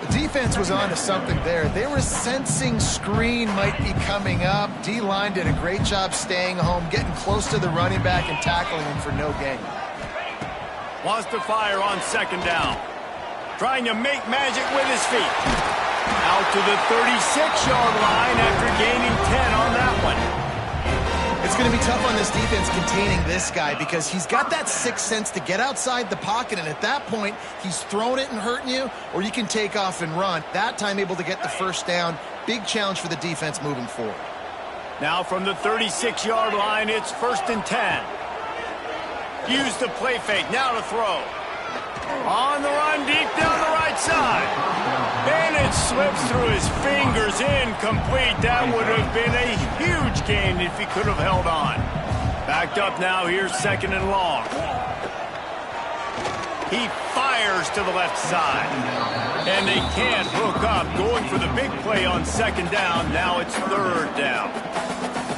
The defense was on to something there. They were sensing screen might be coming up. D-line did a great job staying home, getting close to the running back and tackling him for no gain. Wants to fire on second down. Trying to make magic with his feet. Out to the 36-yard line after gaining 10 on that one. It's going to be tough on this defense containing this guy because he's got that sixth sense to get outside the pocket, and at that point, he's throwing it and hurting you, or you can take off and run. That time able to get the first down. Big challenge for the defense moving forward. Now from the 36-yard line, it's 1st and 10. Use the play fake, now to throw. On the run, deep down the right side. And it slips through his fingers, incomplete. That would have been a huge gain if he could have held on. Backed up now, here's 2nd and long. He fires to the left side. And they can't hook up, going for the big play on 2nd down. Now it's 3rd down.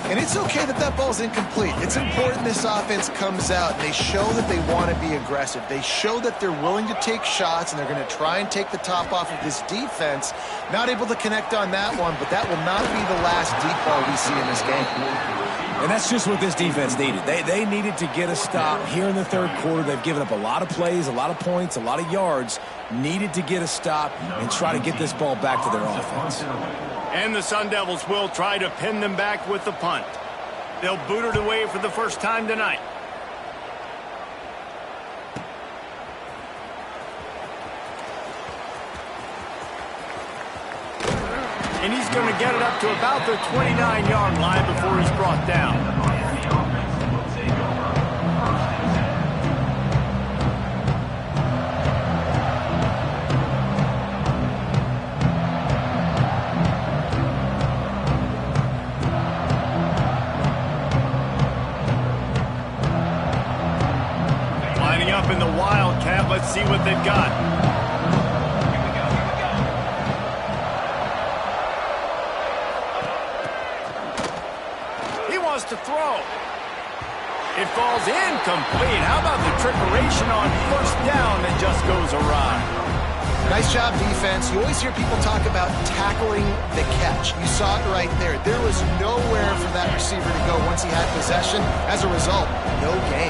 And it's okay that that ball's incomplete. It's important this offense comes out and they show that they want to be aggressive. They show that they're willing to take shots and they're going to try and take the top off of this defense. Not able to connect on that one, but that will not be the last deep ball we see in this game. And that's just what this defense needed. They needed to get a stop here in the 3rd quarter. They've given up a lot of plays, a lot of points, a lot of yards. Needed to get a stop and try to get this ball back to their offense. And the Sun Devils will try to pin them back with the punt. They'll boot it away for the first time tonight. And he's going to get it up to about the 29-yard line before he's brought down. Up in the Wildcat. Let's see what they've got. He wants to throw. It falls incomplete. How about the trickeration on 1st down that just goes awry? Nice job, defense. You always hear people talk about tackling the catch. You saw it right there. There was nowhere for that receiver to go once he had possession. As a result, no gain.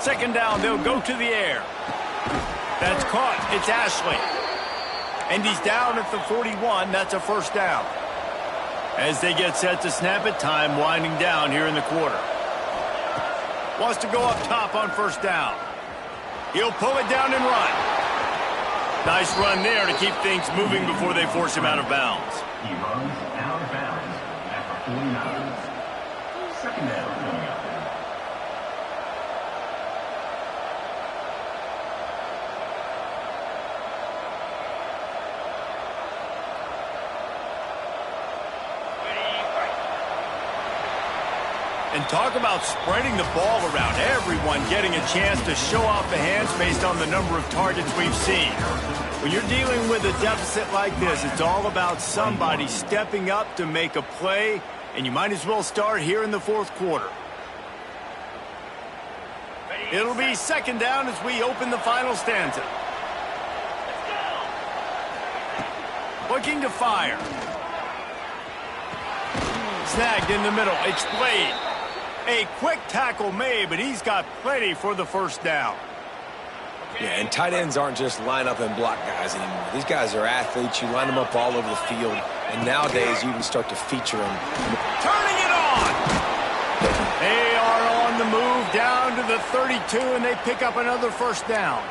2nd down, they'll go to the air. That's caught. It's Ashley. And he's down at the 41. That's a 1st down. As they get set to snap it, time winding down here in the quarter. Wants to go up top on 1st down. He'll pull it down and run. Nice run there to keep things moving before they force him out of bounds. He runs out of bounds after 49. 2nd down coming up. And talk about spreading the ball around. Everyone getting a chance to show off the hands based on the number of targets we've seen. When you're dealing with a deficit like this, it's all about somebody stepping up to make a play, and you might as well start here in the 4th quarter. It'll be 2nd down as we open the final stanza. Looking to fire. Snagged in the middle. It's Blade. A quick tackle made, but he's got plenty for the 1st down. Yeah, and tight ends aren't just line up and block guys anymore. These guys are athletes. You line them up all over the field, and nowadays you even start to feature them. Turning it on! They are on the move down to the 32, and they pick up another first down.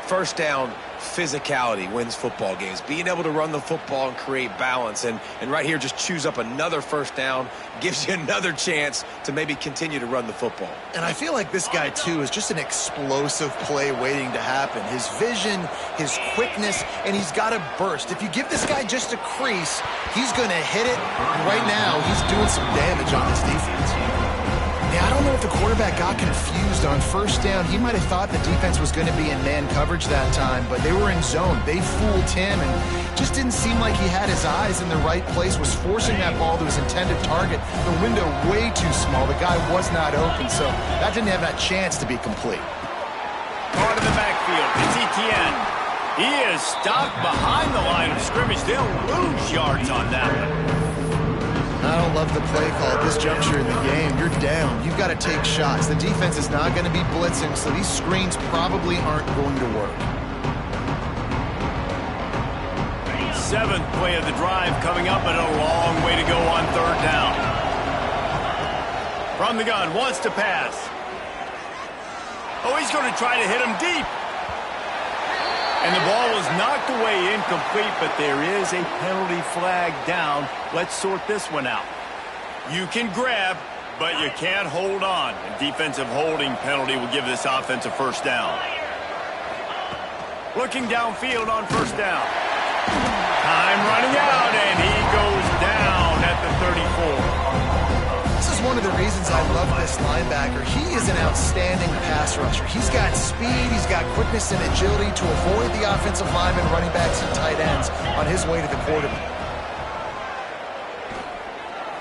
First down, physicality wins football games. Being able to run the football and create balance. And right here, just choose up another first down, gives you another chance to maybe continue to run the football. And I feel like this guy, too, is just an explosive play waiting to happen. His vision, his quickness, and he's got a burst. If you give this guy just a crease, he's going to hit it. And right now, he's doing some damage on this defense. Yeah, I don't know if the quarterback got confused on first down. He might have thought the defense was going to be in man coverage that time, but they were in zone. They fooled him and just didn't seem like he had his eyes in the right place, was forcing that ball to his intended target. The window way too small. The guy was not open, so that didn't have that chance to be complete. Part of the backfield, it's Etienne. He is stopped behind the line of scrimmage. They'll lose yards on that one. I don't love the play call at this juncture in the game. You're down. You've got to take shots. The defense is not going to be blitzing, so these screens probably aren't going to work. Seventh play of the drive coming up, and a long way to go on third down. From the gun, wants to pass. Oh, he's going to try to hit him deep. And the ball was knocked away incomplete, but there is a penalty flag down. Let's sort this one out. You can grab, but you can't hold on. A defensive holding penalty will give this offense a first down. Looking downfield on first down. Time running out, and he goes down at the 34. This is one of the reasons I love this linebacker. He is an outstanding pass rusher. He's got speed, he's got quickness and agility to avoid the offensive linemen, running backs, and tight ends on his way to the quarterback.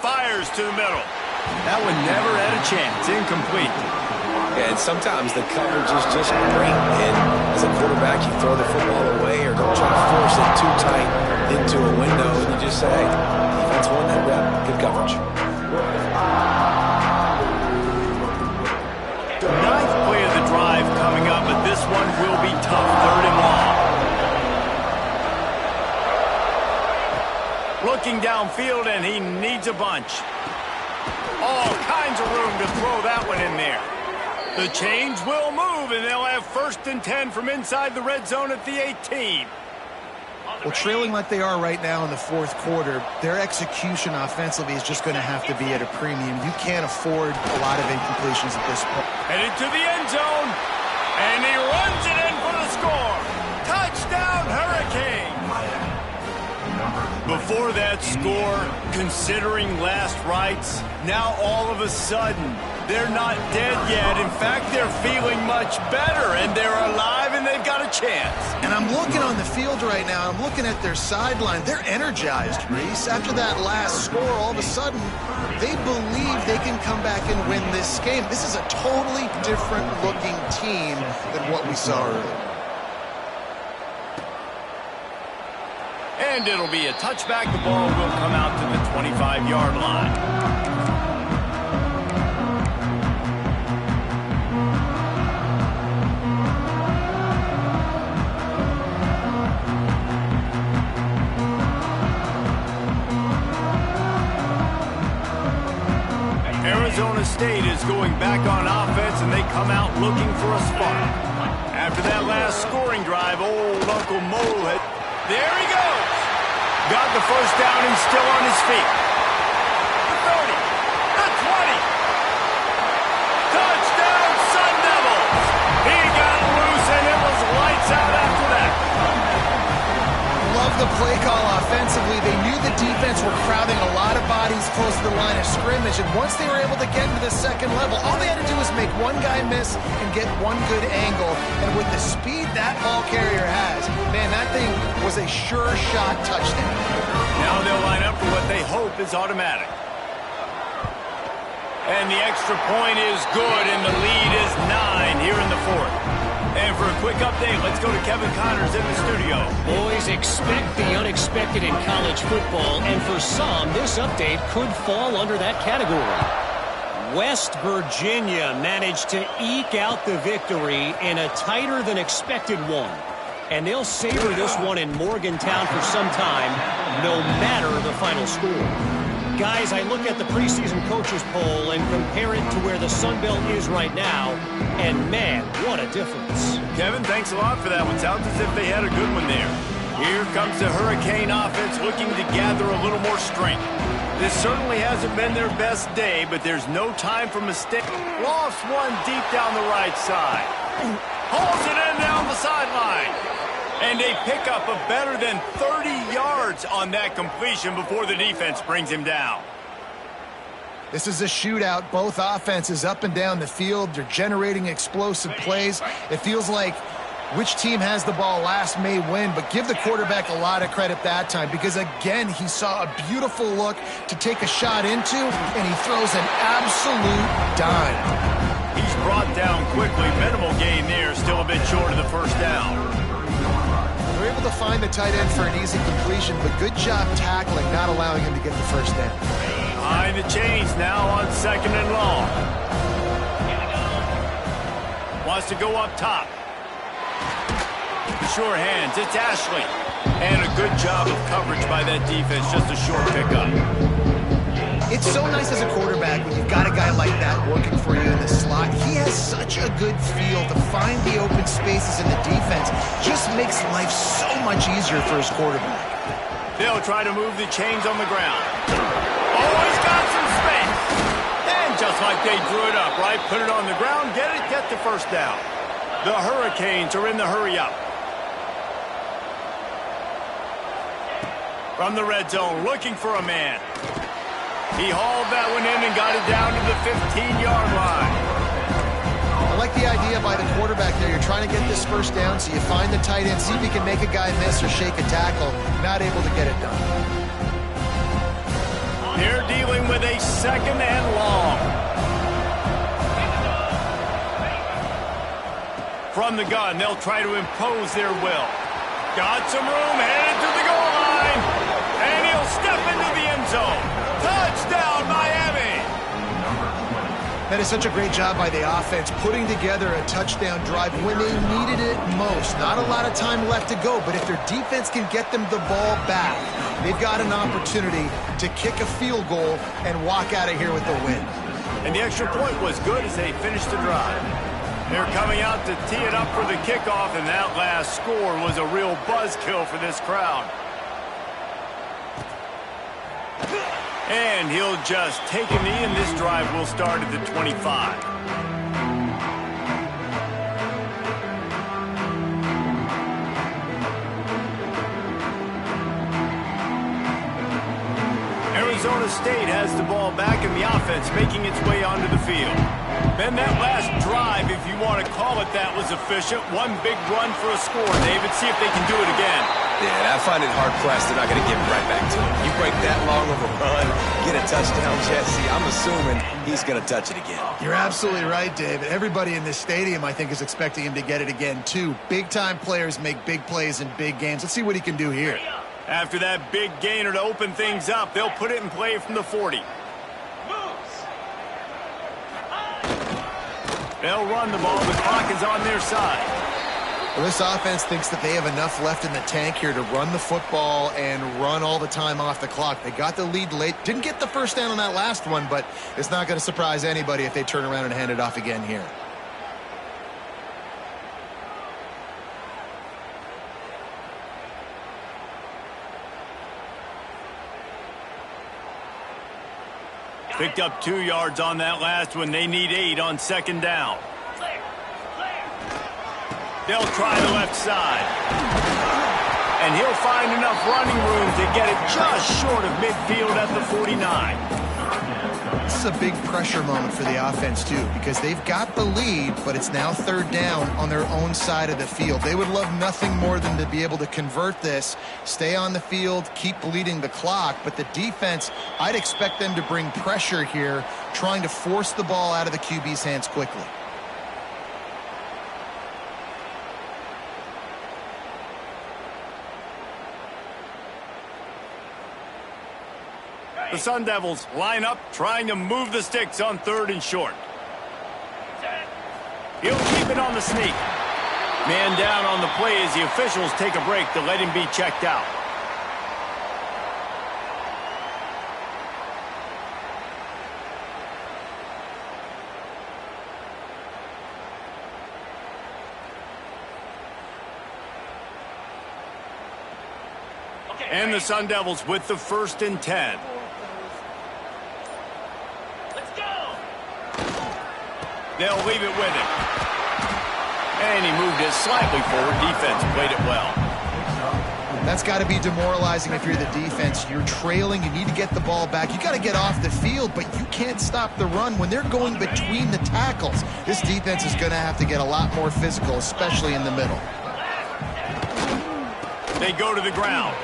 Fires to the middle. That one never had a chance. Incomplete. And sometimes the coverage is just great. And as a quarterback, you throw the football away or don't try to force it too tight into a window, and you just say, hey, defense won that rep. Good coverage. Ninth play of the drive coming up, but this one will be tough. Third and long. Looking downfield, and he needs a bunch. All kinds of room to throw that one in there. The chains will move, and they'll have first and 10 from inside the red zone at the 18. Well, trailing like they are right now in the fourth quarter, their execution offensively is just going to have to be at a premium. You can't afford a lot of incompletions at this point. Headed to the end zone, and he runs it in for the score. Touchdown, Hurricane! Before that score, considering last rites, now all of a sudden, they're not dead yet. In fact, they're feeling much better, and they're alive, and they've got a chance. And I'm looking on the field right now. I'm looking at their sideline. They're energized, Reese. After that last score, all of a sudden, they believe they can come back and win this game. This is a totally different-looking team than what we saw earlier. And it'll be a touchback. The ball will come out to the 25-yard line. Arizona State is going back on offense, and they come out looking for a spark. After that last scoring drive, old Uncle Mo had... There he goes! Got the first down and still on his feet. The 30, the 20. Touchdown, Sun Devils! He got loose, and it was lights out after that. Love the play call offensively. They knew the defense were crowding a lot of bodies close to the line of scrimmage, and once they were able to get into the second level, all they had to do was make one guy miss and get one good angle. And with the speed that ball carrier has, man, that thing was a sure shot touchdown. Now they'll line up for what they hope is automatic. And the extra point is good, and the lead is 9 here in the fourth. And for a quick update, let's go to Kevin Connors in the studio. Boys, expect the unexpected in college football, and for some, this update could fall under that category. West Virginia managed to eke out the victory in a tighter than expected one. And they'll savor this one in Morgantown for some time, no matter the final score. Guys, I look at the preseason coaches poll and compare it to where the Sun Belt is right now, and man, what a difference. Kevin, thanks a lot for that one. Sounds as if they had a good one there. Here comes the Hurricane offense looking to gather a little more strength. This certainly hasn't been their best day, but there's no time for mistake. Lost one deep down the right side. Hauls it in down the sideline. And they pick up a better than 30 yards on that completion before the defense brings him down. This is a shootout. Both offenses up and down the field. They're generating explosive plays. It feels like which team has the ball last may win, but give the quarterback a lot of credit that time because, again, he saw a beautiful look to take a shot into, and he throws an absolute dime. He's brought down quickly. Minimal gain there. Still a bit short of the first down. They're able to find the tight end for an easy completion, but good job tackling, not allowing him to get the first down. Behind the chains now on 2nd and long. Wants to go up top. Sure hands, it's Ashley. And a good job of coverage by that defense, just a short pickup. It's so nice as a quarterback when you've got a guy like that working for you in the slot. He has such a good feel to find the open spaces in the defense. Just makes life so much easier for his quarterback. They'll try to move the chains on the ground. Oh, he's got some space. And just like they drew it up, right? Put it on the ground, get it, get the first down. The Hurricanes are in the hurry-up. From the red zone, looking for a man. He hauled that one in and got it down to the 15-yard line. I like the idea by the quarterback there. You're trying to get this first down, so you find the tight end, see if you can make a guy miss or shake a tackle. Not able to get it done. They're dealing with a 2nd and long. From the gun, they'll try to impose their will. Got some room, headed to the goal line. And he'll step into the end zone. Touchdown, Miami! That is such a great job by the offense, putting together a touchdown drive when they needed it most. Not a lot of time left to go, but if their defense can get them the ball back, they've got an opportunity to kick a field goal and walk out of here with the win. And the extra point was good as they finished the drive. They're coming out to tee it up for the kickoff, and that last score was a real buzzkill for this crowd. And he'll just take a knee, and this drive will start at the 25. Arizona State has the ball back, and the offense making its way onto the field. Then that last drive, if you want to call it that, was efficient. One big run for a score, David. See if they can do it again. Yeah, I find it hard-pressed they're not going to give it right back to him. You break that long of a run, get a touchdown, Jesse, I'm assuming he's going to touch it again. You're absolutely right, David. Everybody in this stadium, I think, is expecting him to get it again, too. Big-time players make big plays in big games. Let's see what he can do here. After that big gainer to open things up, they'll put it in play from the 40. They'll run the ball. The clock is on their side. Well, this offense thinks that they have enough left in the tank here to run the football and run all the time off the clock. They got the lead late. Didn't get the first down on that last one, but it's not going to surprise anybody if they turn around and hand it off again here. Picked up 2 yards on that last one. They need 8 on 2nd down. They'll try the left side. And he'll find enough running room to get it just short of midfield at the 49. This is a big pressure moment for the offense, too, because they've got the lead, but it's now 3rd down on their own side of the field. They would love nothing more than to be able to convert this, stay on the field, keep bleeding the clock, but the defense, I'd expect them to bring pressure here, trying to force the ball out of the QB's hands quickly. The Sun Devils line up, trying to move the sticks on 3rd and short. He'll keep it on the sneak. Man down on the play as the officials take a break to let him be checked out. And the Sun Devils with the 1st and 10. Let's go! They'll leave it with him. And he moved it slightly forward. Defense played it well. That's got to be demoralizing if you're the defense. You're trailing. You need to get the ball back. You got to get off the field, but you can't stop the run when they're going between the tackles. This defense is going to have to get a lot more physical, especially in the middle. They go to the ground.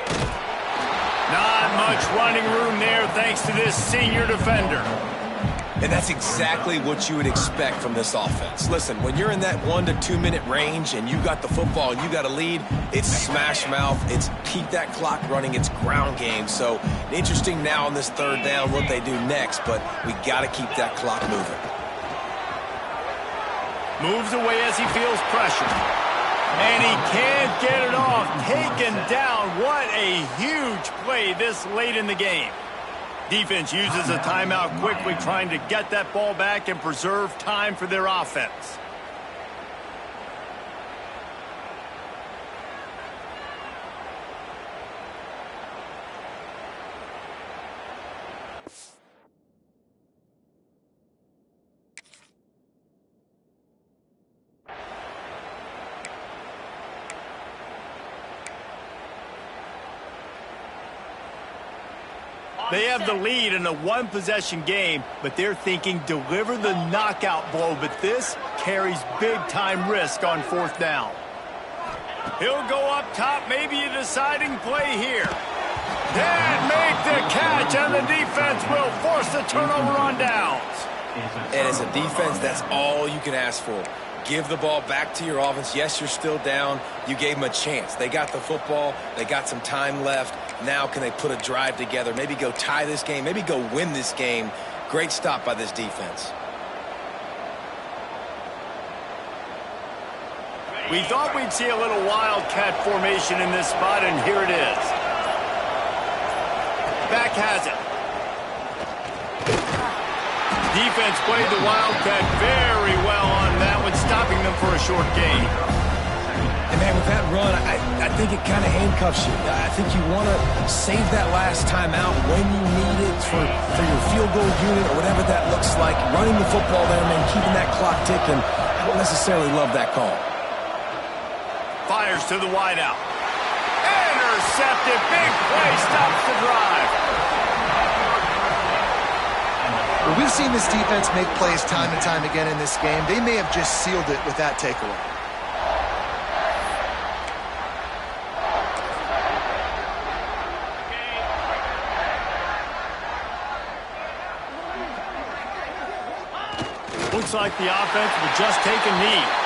Not much running room there thanks to this senior defender. And that's exactly what you would expect from this offense. Listen, when you're in that 1 to 2 minute range and you got the football and you got a lead, it's smash mouth, it's keep that clock running, it's ground game. So interesting now on this 3rd down what they do next, but we got to keep that clock moving. Moves away as he feels pressure. And he can't get it off. Taken down. What a huge play this late in the game. Defense uses a timeout quickly, trying to get that ball back and preserve time for their offense. They have the lead in a 1-possession game, but they're thinking deliver the knockout blow, but this carries big-time risk on 4th down. He'll go up top, maybe a deciding play here. Then make the catch, and the defense will force the turnover on downs. And as a defense, that's all you can ask for. Give the ball back to your offense. Yes, you're still down. You gave them a chance. They got the football. They got some time left. Now can they put a drive together? Maybe go tie this game. Maybe go win this game. Great stop by this defense. We thought we'd see a little wildcat formation in this spot, and here it is. Back has it. Defense played the wildcat very well on that one, stopping them for a short gain. And man, with that run, I think it kind of handcuffs you. I think you want to save that last time out when you need it for your field goal unit or whatever that looks like. Running the football there, man, keeping that clock ticking. I don't necessarily love that call. Fires to the wideout. Intercepted. Big play stops the drive. Well, we've seen this defense make plays time and time again in this game. They may have just sealed it with that takeaway. Looks like the offense will just take a knee.